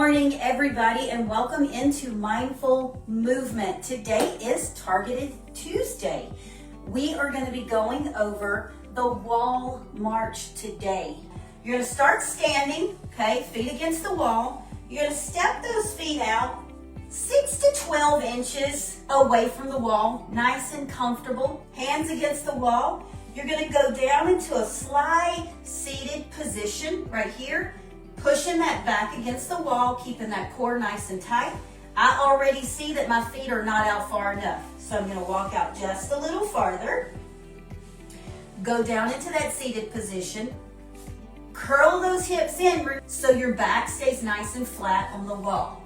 morning, everybody, and welcome into Mindful Movement. Today is Targeted Tuesday. We are going to be going over the wall march today. You're going to start standing, okay, feet against the wall. You're going to step those feet out 6 to 12 inches away from the wall, nice and comfortable, hands against the wall. You're going to go down into a slide seated position right here, pushing that back against the wall, keeping that core nice and tight. I already see that my feet are not out far enough, so I'm going to walk out just a little farther. Go down into that seated position. Curl those hips in so your back stays nice and flat on the wall.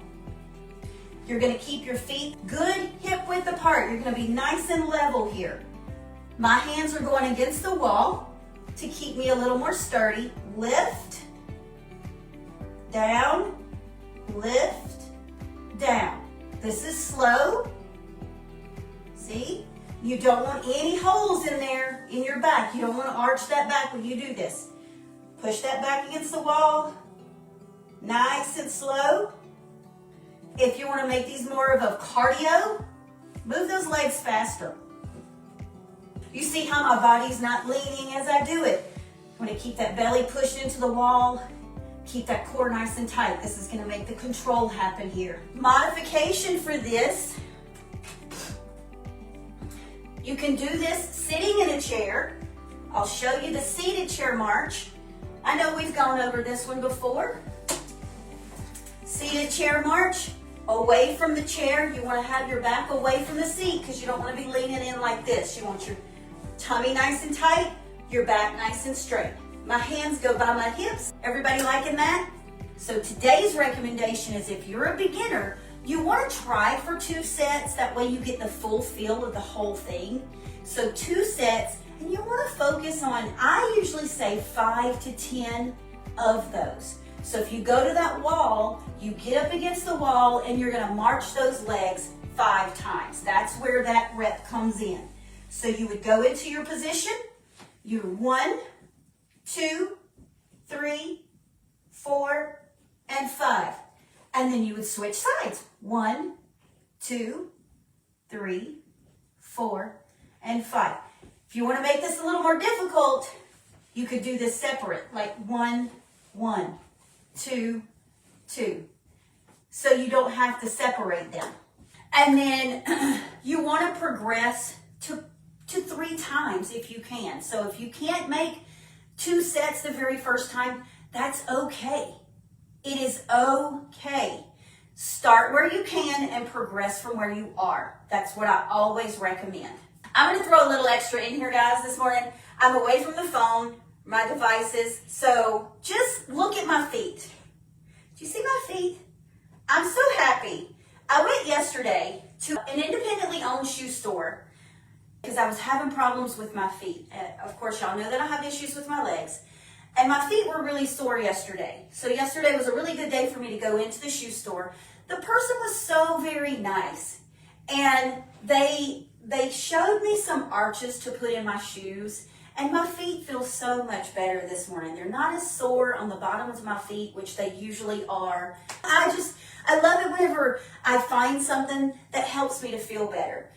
You're going to keep your feet good hip width apart. You're going to be nice and level here. My hands are going against the wall to keep me a little more sturdy. Lift, down, lift, down. This is slow. See? You don't want any holes in there in your back. You don't want to arch that back when you do this. Push that back against the wall. Nice and slow. If you want to make these more of a cardio, move those legs faster. You see how my body's not leaning as I do it. I'm going to keep that belly pushed into the wall. Keep that core nice and tight. This is going to make the control happen here. Modification for this. You can do this sitting in a chair. I'll show you the seated chair march. I know we've gone over this one before. Seated chair march. Away from the chair. You want to have your back away from the seat because you don't want to be leaning in like this. You want your tummy nice and tight, your back nice and straight. My hands go by my hips. Everybody liking that? So today's recommendation is if you're a beginner, you want to try for 2 sets. That way you get the full feel of the whole thing. So 2 sets, and you want to focus on, I usually say 5 to 10 of those. So if you go to that wall, you get up against the wall and you're going to march those legs 5 times. That's where that rep comes in. So you would go into your position. You're 1, 2, 3, 4, and 5. And then you would switch sides. 1, 2, 3, 4, and 5. If you want to make this a little more difficult, you could do this separate, like 1, 1, 2, 2. So you don't have to separate them. And then you want to progress to 3 times if you can. So if you can't make 2 sets the very first time, that's okay. It is okay. Start where you can and progress from where you are. That's what I always recommend. I'm going to throw a little extra in here, guys, this morning. I'm away from the phone, my devices, so just look at my feet. Do you see my feet? I'm so happy. I went yesterday to an independently owned shoe store because I was having problems with my feet. Of course, y'all know that I have issues with my legs. And my feet were really sore yesterday. So yesterday was a really good day for me to go into the shoe store. The person was so very nice. And they showed me some arches to put in my shoes. And my feet feel so much better this morning. They're not as sore on the bottoms of my feet, which they usually are. I love it whenever I find something that helps me to feel better.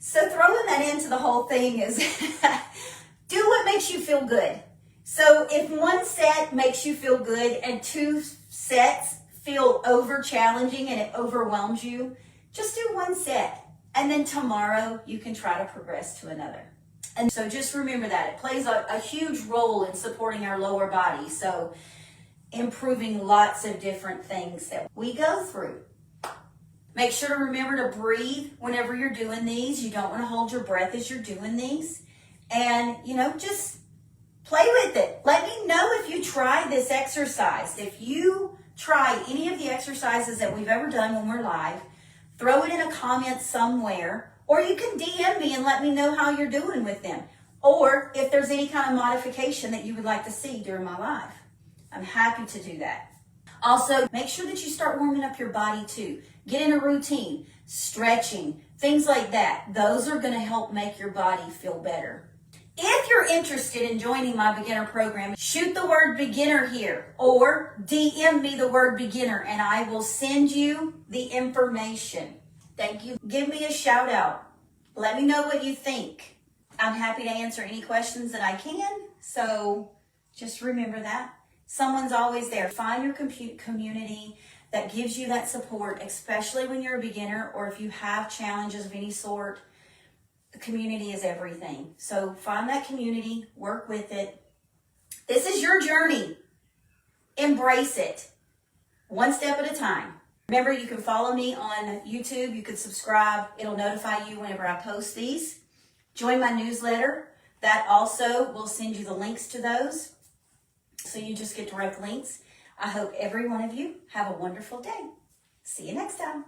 So throwing that into the whole thing is do what makes you feel good. So if 1 set makes you feel good and 2 sets feel over challenging and it overwhelms you, just do 1 set. And then tomorrow you can try to progress to another. And so just remember that. It plays a huge role in supporting our lower body. So improving lots of different things that we go through. Make sure to remember to breathe whenever you're doing these. You don't want to hold your breath as you're doing these. And, just play with it. Let me know if you tried this exercise. If you try any of the exercises that we've ever done when we're live, throw it in a comment somewhere. Or you can DM me and let me know how you're doing with them. Or if there's any kind of modification that you would like to see during my live. I'm happy to do that. Also, make sure that you start warming up your body too. Get in a routine, stretching, things like that. Those are going to help make your body feel better. If you're interested in joining my beginner program, shoot the word beginner here or DM me the word beginner and I will send you the information. Thank you. Give me a shout out. Let me know what you think. I'm happy to answer any questions that I can. So just remember that. Someone's always there. Find your community that gives you that support, especially when you're a beginner or if you have challenges of any sort. The community is everything. So find that community, work with it. This is your journey. Embrace it. One step at a time. Remember, you can follow me on YouTube. You can subscribe. It'll notify you whenever I post these. Join my newsletter. That also will send you the links to those. So you just get direct links. I hope every one of you have a wonderful day. See you next time.